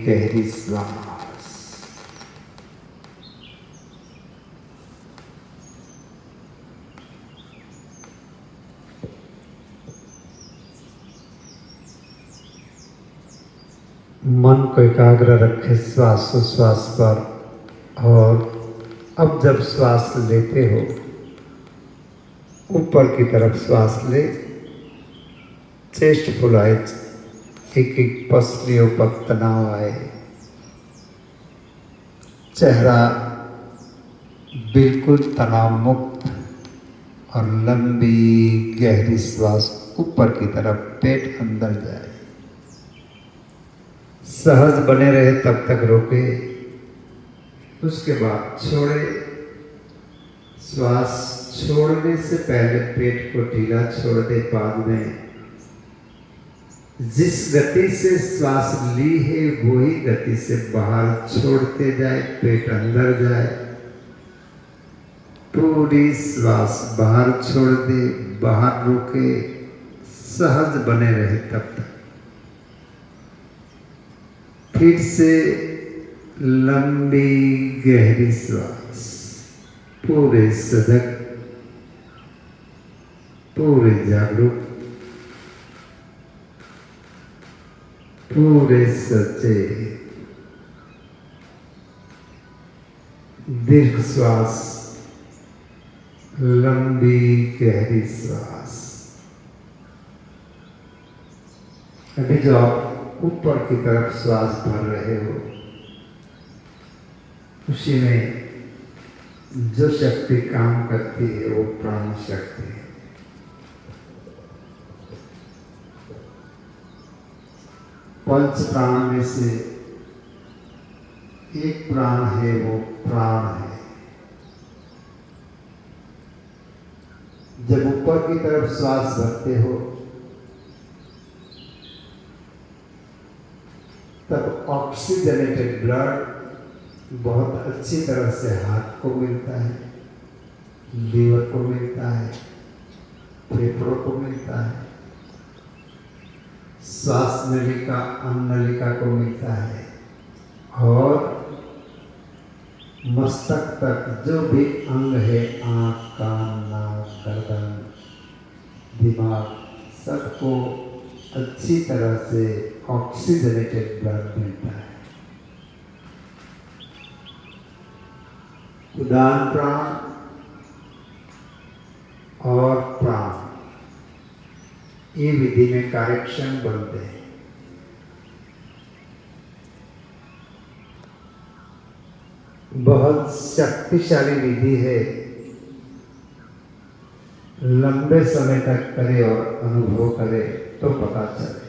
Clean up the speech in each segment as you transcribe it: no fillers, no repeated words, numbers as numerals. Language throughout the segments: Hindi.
गहरी श्वास। मन को एकाग्र रखे श्वासोश्वास पर। और अब जब श्वास लेते हो ऊपर की तरफ श्वास ले, चेस्ट फुलाए, एक एक पसलियों पर तनाव आए, चेहरा बिल्कुल तनाव मुक्त और लंबी गहरी श्वास ऊपर की तरफ, पेट अंदर जाए। सहज बने रहे तब तक रोके, उसके बाद छोड़े। श्वास छोड़ने से पहले पेट को ढीला छोड़ दे। बाद में जिस गति से श्वास ली है वही गति से बाहर छोड़ते जाए, पेट अंदर जाए। पूरी श्वास बाहर छोड़ दे, बाहर रोके, सहज बने रहे तब तक। फिर से लंबी गहरी श्वास, पूरे सजग, पूरे जागरूक, पूरे सच्चे। दीर्घ श्वास, लंबी गहरी श्वास। अभी जो आप ऊपर की तरफ श्वास भर रहे हो, उसी में जो शक्ति काम करती है वो प्राण शक्ति है। पंच प्राण में से एक प्राण है, वो प्राण है। जब ऊपर की तरफ श्वास भरते हो तब ऑक्सीजनेटेड ब्लड बहुत अच्छी तरह से हाथ को मिलता है, लीवर को मिलता है, फेफड़ों को मिलता है, श्वास नलिका, अन्न नलिका को मिलता है, और मस्तक तक जो भी अंग है, आँख, कान, नाक, गर्दन, दिमाग, सबको अच्छी तरह से ऑक्सीजनेटेड ब्लड मिलता है। उदान प्राण और प्राण, ये विधि में कार्यक्षम बनते हैं। बहुत शक्तिशाली विधि है, लंबे समय तक करे और अनुभव करे तो पता चले।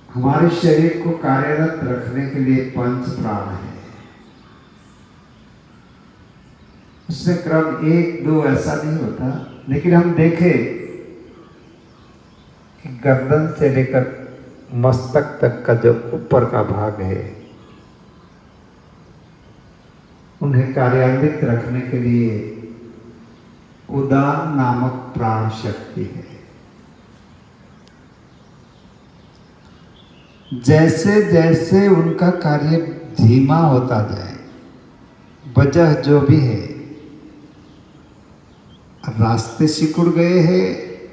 हमारे शरीर को कार्यरत रखने के लिए पंच प्राण है। उसमें क्रम 1, 2 ऐसा नहीं होता, लेकिन हम देखें कि गर्दन से लेकर मस्तक तक का जो ऊपर का भाग है, उन्हें कार्यान्वित रखने के लिए उदान नामक प्राण शक्ति है। जैसे जैसे उनका कार्य धीमा होता जाए, वजह जो भी है, रास्ते सिकुड़ गए हैं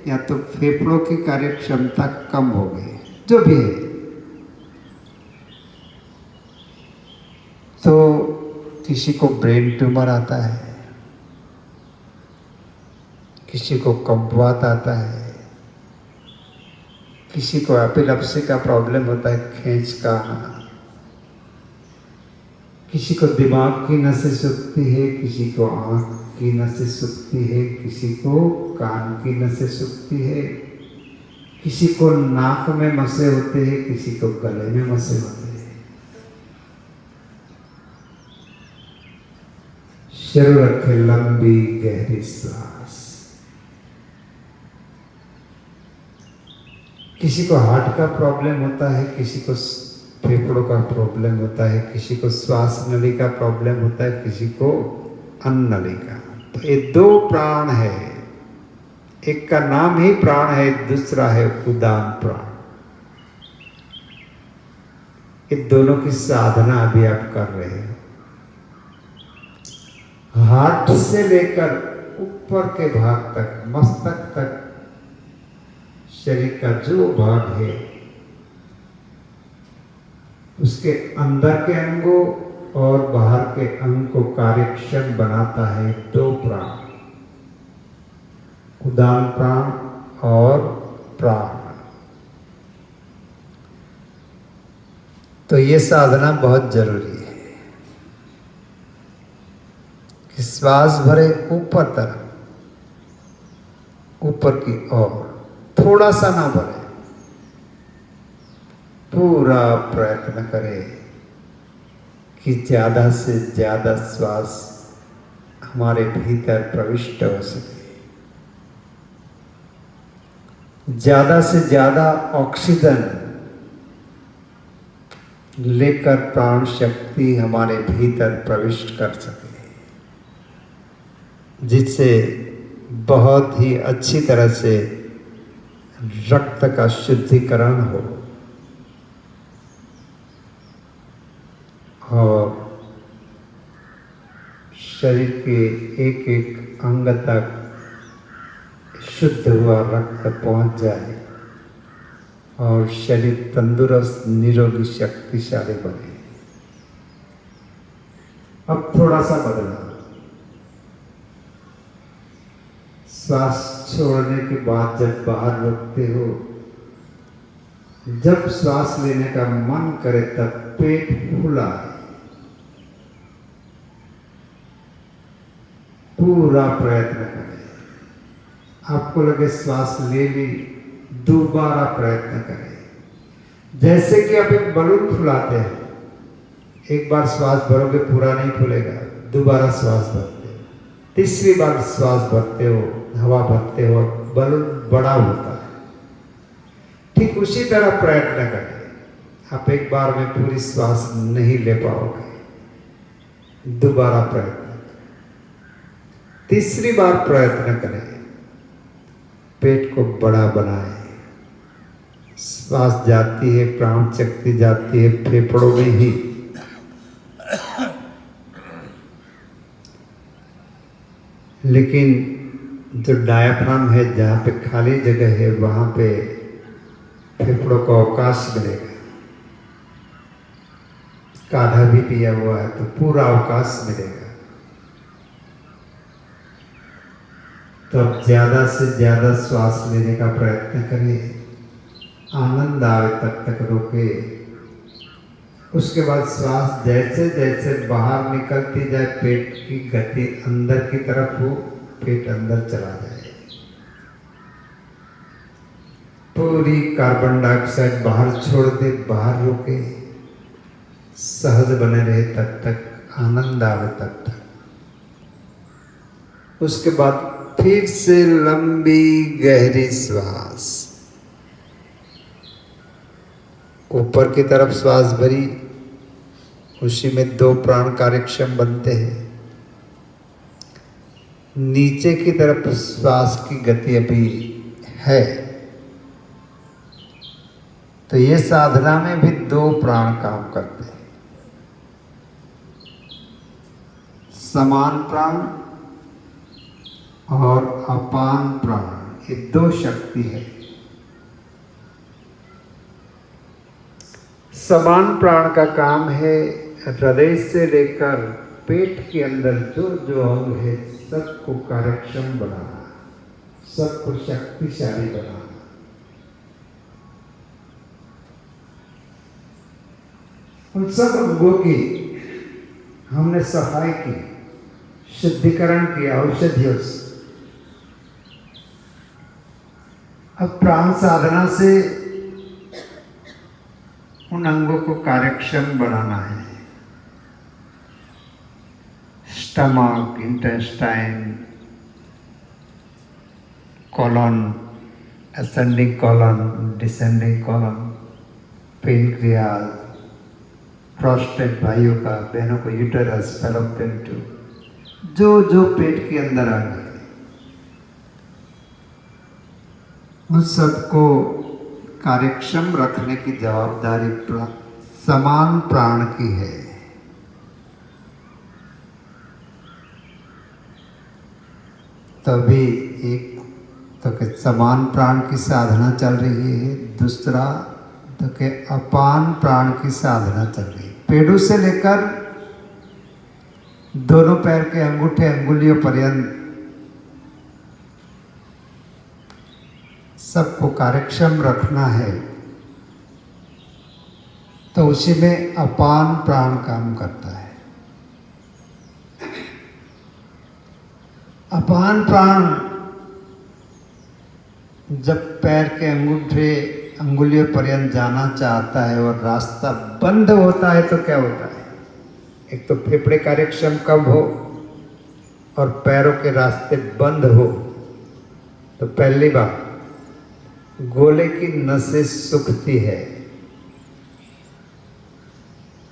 या तो फेफड़ों की कार्य क्षमता कम हो गई, जो भी है, तो किसी को ब्रेन ट्यूमर आता है, किसी को कब्जियत आता है, किसी को एपिलेप्सी का प्रॉब्लम होता है, खींच का, किसी को दिमाग की नसें सूखती है, किसी को आँख की नसें सूखती है, किसी को कान की नसें सूखती है, किसी को नाक में मसे होते हैं, किसी को गले में मसे होते हैं। शुरू रखे लंबी गहरी श्वास। किसी को हार्ट का प्रॉब्लम होता है, किसी को फेफड़ों का प्रॉब्लम होता है, किसी को श्वास नली का प्रॉब्लम होता है, किसी को अन्न नली का। तो ये 2 प्राण है, एक का नाम ही प्राण है, दूसरा है उदान प्राण। ये दोनों की साधना अभी आप कर रहे हैं। हार्ट से लेकर ऊपर के भाग तक, मस्तक तक, शरीर का जो भाग है उसके अंदर के अंगों और बाहर के अंग को कार्यक्षम बनाता है दो प्राण, उदान प्राण और प्राण। तो ये साधना बहुत जरूरी है कि श्वास भरे ऊपर तरफ, ऊपर की ओर, थोड़ा सा ना भरे, पूरा प्रयत्न करें कि ज्यादा से ज्यादा श्वास हमारे भीतर प्रविष्ट हो सके, ज्यादा से ज्यादा ऑक्सीजन लेकर प्राण शक्ति हमारे भीतर प्रविष्ट कर सके, जिससे बहुत ही अच्छी तरह से रक्त का शुद्धिकरण हो और शरीर के एक एक अंग तक शुद्ध हुआ रक्त पहुंच जाए और शरीर तंदुरुस्त, निरोगी, शक्तिशाली बने। अब थोड़ा सा बदला, श्वास छोड़ने के बाद जब बाहर रखते हो, जब श्वास लेने का मन करे तब पेट फूला, पूरा प्रयत्न करें। आपको लगे श्वास ले ली, दोबारा प्रयत्न करें। जैसे कि आप एक बलून फुलाते हैं, एक बार श्वास भरोगे पूरा नहीं फूलेगा, दोबारा श्वास भरते हो, तीसरी बार श्वास भरते हो, हवा भरते हो, बलून बड़ा होता है। ठीक उसी तरह प्रयत्न करें। आप एक बार में पूरी श्वास नहीं ले पाओगे, दोबारा प्रयत्न करें, तीसरी बार प्रयत्न करें, पेट को बड़ा बनाएं। श्वास जाती है, प्राण शक्ति जाती है फेफड़ों में ही, लेकिन जो डायाफ्राम है, जहाँ पे खाली जगह है, वहाँ पे फेफड़ों को अवकाश मिलेगा। काढ़ा भी पिया हुआ है तो पूरा अवकाश मिलेगा। तो अब ज्यादा से ज्यादा श्वास लेने का प्रयत्न करें, आनंद आवे तब तक रोके। उसके बाद श्वास जैसे जैसे बाहर निकलती जाए, पेट की गति अंदर की तरफ हो, पेट अंदर चला जाए, पूरी कार्बन डाइऑक्साइड बाहर छोड़ दे, बाहर रोके, सहज बने रहे तब तक, आनंद आवे तब तक। उसके बाद फिर से लंबी गहरी श्वास, ऊपर की तरफ श्वास भरी, उसी में दो प्राण कार्यक्षम बनते हैं। नीचे की तरफ श्वास की गति अभी है, तो ये साधना में भी दो प्राण काम करते हैं, समान प्राण और अपान प्राण, ये दो शक्ति है। समान प्राण का काम है हृदय से लेकर पेट के अंदर जो जो अंग है सबको कार्यक्षम बनाना, सबको शक्तिशाली बनाना। उन सब अंगों की हमने सफाई की, शुद्धिकरण किया औषधियों से। अब प्राण साधना से उन अंगों को कार्यक्षम बनाना है। Stomach, intestine, colon, ascending colon, descending colon, pancreas, prostate भाइयों का, बहनों को यूटेरस, फैलोपियन ट्यूब, जो जो पेट के अंदर आ गए उस सबको कार्यक्षम रखने की जवाबदारी समान प्राण की है। तभी एक तो के समान प्राण की साधना चल रही है, दूसरा तो के अपान प्राण की साधना चल रही है। पेड़ों से लेकर दोनों पैर के अंगूठे अंगुलियों पर्यंत सबको कार्यक्षम रखना है, तो उसी में अपान प्राण काम करता है। अपान प्राण जब पैर के अंगूठे अंगुलियों पर्यंत जाना चाहता है और रास्ता बंद होता है तो क्या होता है? एक तो फेफड़े कार्यक्षम कम हो और पैरों के रास्ते बंद हो, तो पहली बात गोले की नसें सूखती है,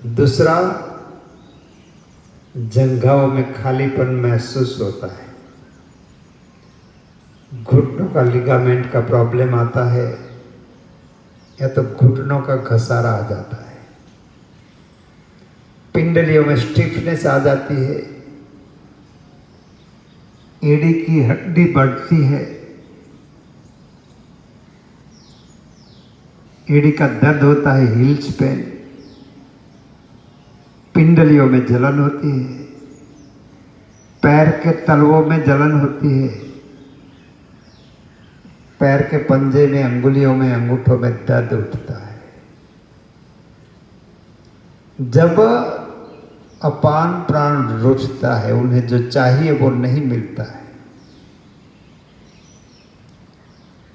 दूसरा जंघाओं में खालीपन महसूस होता है, घुटनों का लिगामेंट का प्रॉब्लम आता है या तो घुटनों का घसारा आ जाता है, पिंडलियों में स्टिफनेस आ जाती है, एड़ी की हड्डी बढ़ती है, एड़ी का दर्द होता है, हिल्स पेन, पिंडलियों में जलन होती है, पैर के तलवों में जलन होती है, पैर के पंजे में अंगुलियों में अंगूठों में दर्द उठता है। जब अपान प्राण रुचता है, उन्हें जो चाहिए वो नहीं मिलता है,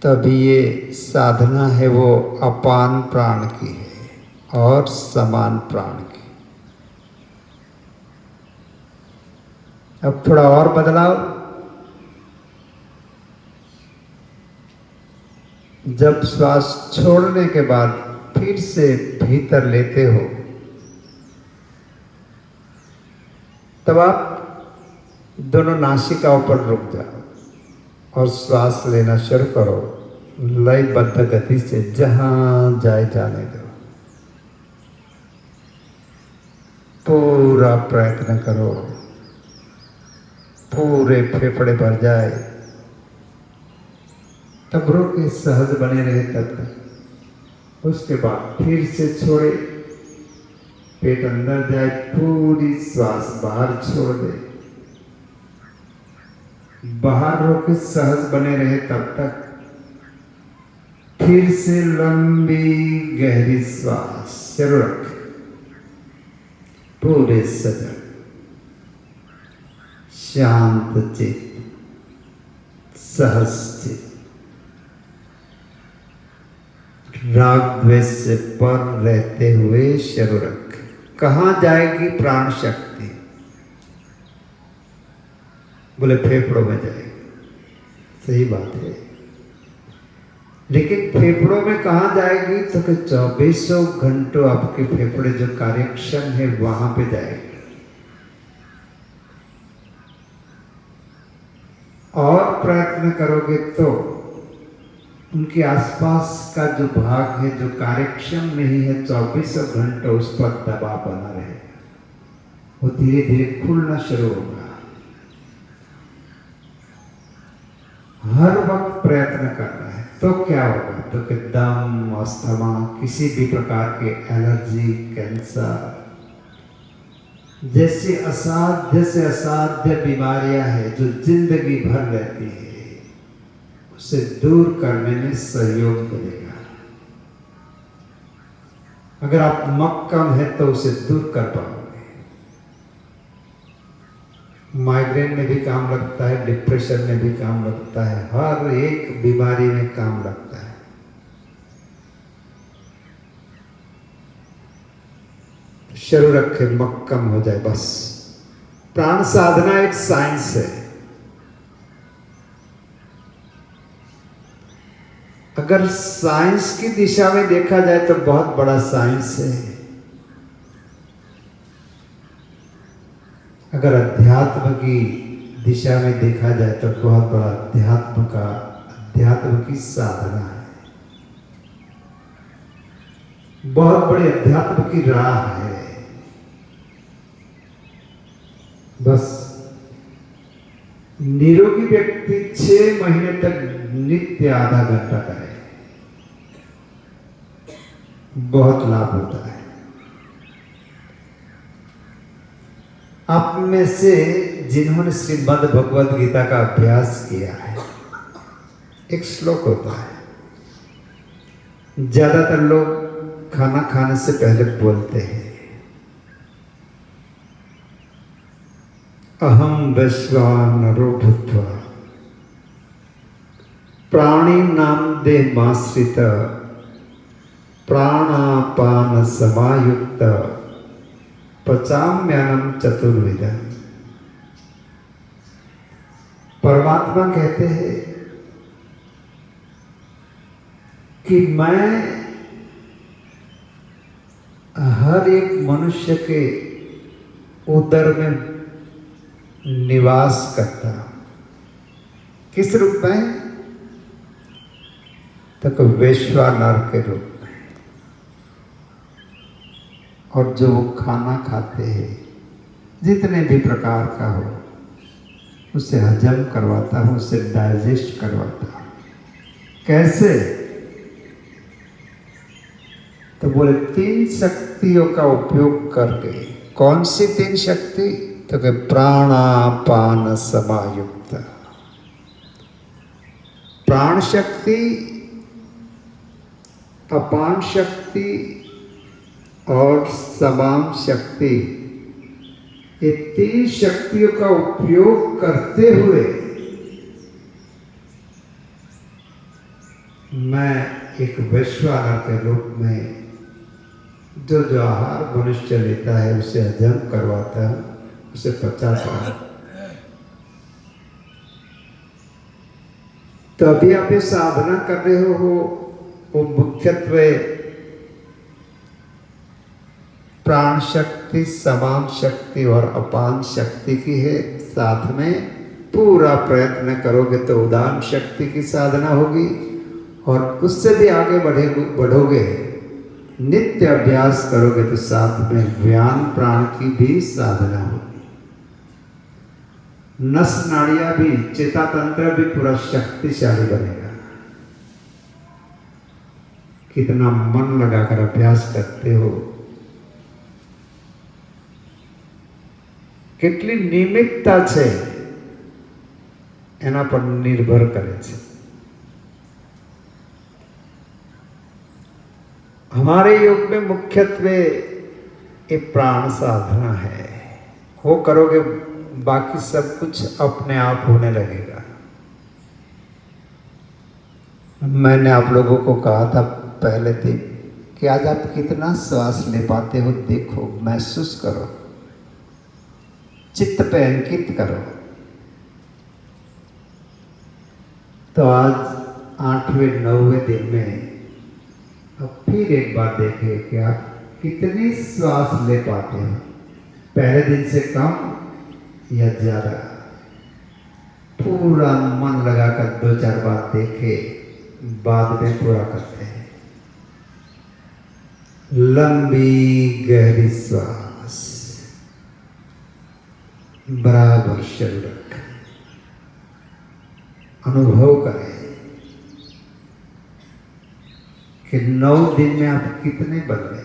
तभी ये साधना है वो अपान प्राण की है और समान प्राण की। अब थोड़ा और बदलाव, जब श्वास छोड़ने के बाद फिर से भीतर लेते हो, तब आप दोनों नासिकाओं पर रुक जाओ और श्वास लेना शुरू करो, लयबद्ध गति से, जहां जाए जाने दो। पूरा प्रयत्न करो, पूरे फेफड़े भर जाए, तब रोके, सहज बने रहे तब तक। उसके बाद फिर से छोड़े, पेट अंदर जाए, पूरी श्वास बाहर छोड़ दे, बाहर रोके, सहज बने रहे तब तक। फिर से लंबी गहरी श्वास शुरू रखें, पूरे सजग शांत चित्त, सहज चित्त, राग द्वेष से पर रहते हुए शुरू रखें। कहाँ जाएगी प्राण शक्ति? बोले फेफड़ों में जाएगी, सही बात है, लेकिन फेफड़ों में कहाँ जाएगी? तो कि 24 घंटों आपके फेफड़े जो कार्यक्षम है वहां पे जाएगी। और प्रयत्न करोगे तो उनके आसपास का जो भाग है जो कार्यक्षम नहीं है, 24 घंटों उस पर दबाव बना रहेगा, वो धीरे धीरे खुलना शुरू होगा। हर वक्त प्रयत्न करना है, तो क्या होगा? तो कि दम, अस्थमा, किसी भी प्रकार के एलर्जी, कैंसर जैसी असाध्य से असाध्य बीमारियां हैं जो जिंदगी भर रहती है, उसे दूर करने में सहयोग मिलेगा। अगर आप मक्कम है तो उसे दूर कर पाओगे। माइग्रेन में भी काम लगता है, डिप्रेशन में भी काम लगता है, हर एक बीमारी में काम लगता है। शुरू रखे, मक्कम हो जाए बस। प्राण साधना एक साइंस है। अगर साइंस की दिशा में देखा जाए तो बहुत बड़ा साइंस है। अगर अध्यात्म की दिशा में देखा जाए तो बहुत बड़ा अध्यात्म का अध्यात्म की साधना है, बहुत बड़े अध्यात्म की राह है। बस निरोगी व्यक्ति 6 महीने तक नित्य आधा घंटा करे, बहुत लाभ होता है। आप में से जिन्होंने श्रीमद् भगवद गीता का अभ्यास किया है, एक श्लोक होता है, ज्यादातर लोग खाना खाने से पहले बोलते हैं, अहम वैश्वानरो भूत्वा प्राणी नाम देहमाश्रित प्राणापान समायुक्त पचाम्यानम चतुर्विधम। परमात्मा कहते हैं कि मैं हर एक मनुष्य के उदर में निवास करता हूं। किस रूप में? तो वैश्वानर के रूप में। और जो वो खाना खाते हैं जितने भी प्रकार का हो, उसे हजम करवाता हूं, उसे डाइजेस्ट करवाता हूं। कैसे? तो बोले 3 शक्तियों का उपयोग करके। कौन सी 3 शक्ति? तो कि प्राणापान समायुक्त। प्राण शक्ति, अपान शक्ति और समाम शक्ति, ये 3 शक्तियों का उपयोग करते हुए मैं एक वैश्वानर के रूप में जो आहार मनुष्य लेता है उसे हजम करवाता है, उसे पचाता है। तो अभी आप ये साधना कर रहे हो, वो मुख्यत्वे प्राण शक्ति, समाम शक्ति और अपान शक्ति की है। साथ में पूरा प्रयत्न करोगे तो उदान शक्ति की साधना होगी, और उससे भी आगे बढ़ोगे, नित्य अभ्यास करोगे तो साथ में व्यान प्राण की भी साधना होगी। नस नाड़ियां भी, चेता तंत्र भी पूरा शक्तिशाली बनेगा। कितना मन लगाकर अभ्यास करते हो, કેટલી નિમિત્તતા છે એના પર નિર્ભર કરે છે। हमारे योग में मुख्यत्वे ये प्राण साधना है। वो करोगे बाकी सब कुछ अपने आप होने लगेगा। मैंने आप लोगों को कहा था पहले दिन कि आज आप कितना श्वास ले पाते हो, देखो, महसूस करो, चित्त पे अंकित करो। तो आज 8वें 9वें दिन में अब फिर एक बार देखें कि आप कितनी श्वास ले पाते हो, पहले दिन से कम या ज्यादा। पूरा मन लगाकर 2-4 बार देखे, बाद में पूरा करते हैं। लंबी गहरी श्वास, बराबर शरीर रखें, अनुभव करें कि 9 दिन में आप कितने बदले,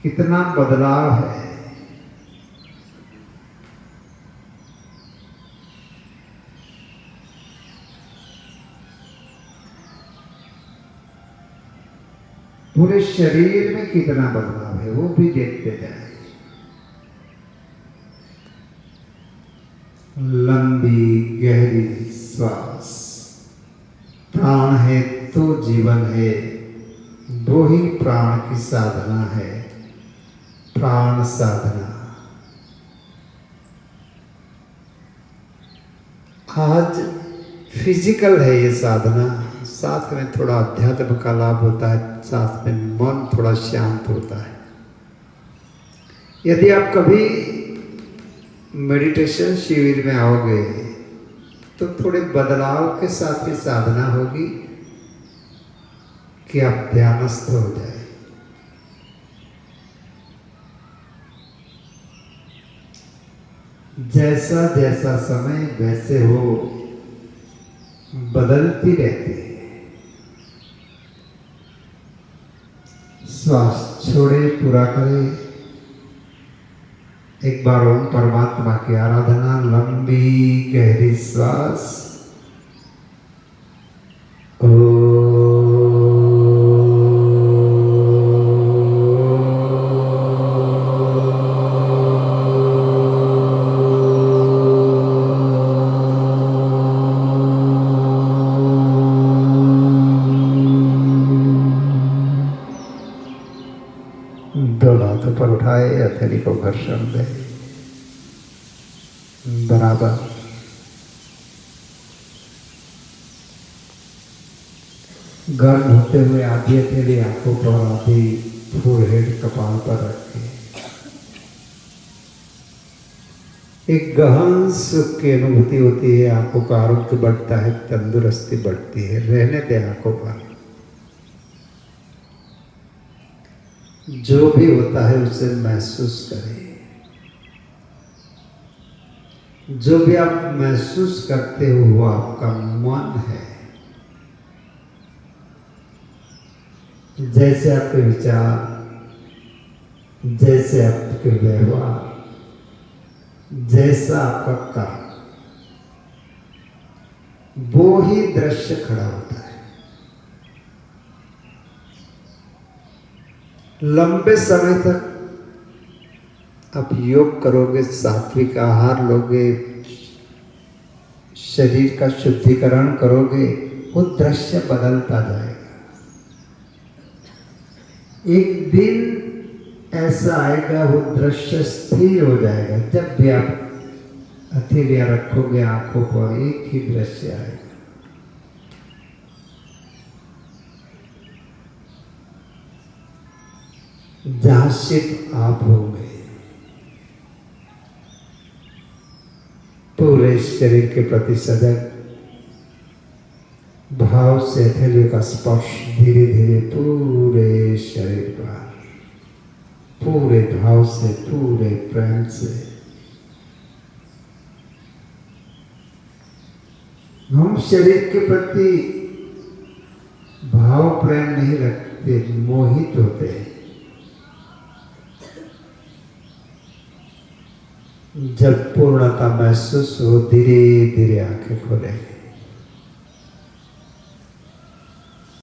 कितना बदलाव है। पूरे शरीर में कितना बदलाव है वो भी देखते जाए। लंबी गहरी श्वास, प्राण है तो जीवन है, वो ही प्राण की साधना है, प्राण साधना। आज फिजिकल है ये साधना, साथ में थोड़ा अध्यात्म का लाभ होता है, साथ में मन थोड़ा शांत होता है। यदि आप कभी मेडिटेशन शिविर में आओगे तो थोड़े बदलाव के साथ ही साधना होगी कि आप ध्यानस्थ हो जाए। जैसा जैसा समय वैसे हो बदलती रहती है। श्वास छोड़े, पूरा करें। एक बार ओम परमात्मा की आराधना, लंबी गहरी श्वास। दोनों हाथों पर उठाए, हथेली को घर्षण दे बराबर। गर्म होते हुए आधी हथेली आंखों पर, आधी फोरहेड कपाल पर रखे। एक गहन सुख की अनुभूति होती है, आंखों का आरोग्य बढ़ता है, तंदुरुस्ती बढ़ती है। रहने दे आंखों पर। जो भी होता है उसे महसूस करें। जो भी आप महसूस करते हो वो आपका मन है। जैसे आपके विचार, जैसे आपके व्यवहार, जैसा आपका कर्म, वो ही दृश्य खड़ा होता है। लंबे समय तक आप योग करोगे, सात्विक आहार लोगे, शरीर का शुद्धिकरण करोगे, वो दृश्य बदलता जाएगा। एक दिन ऐसा आएगा वो दृश्य स्थिर हो जाएगा। जब भी आप हथेलियां रखोगे आंखों पर, एक ही दृश्य आएगा। जहां सिर्फ आप होंगे। पूरे शरीर के प्रति सजग भाव से हथेलियों का स्पर्श धीरे धीरे पूरे शरीर पर, पूरे भाव से, पूरे प्रेम से। हम शरीर के प्रति भाव प्रेम नहीं रखते, मोहित होते हैं। जब पूर्णता महसूस हो, धीरे धीरे आंखें खोलें।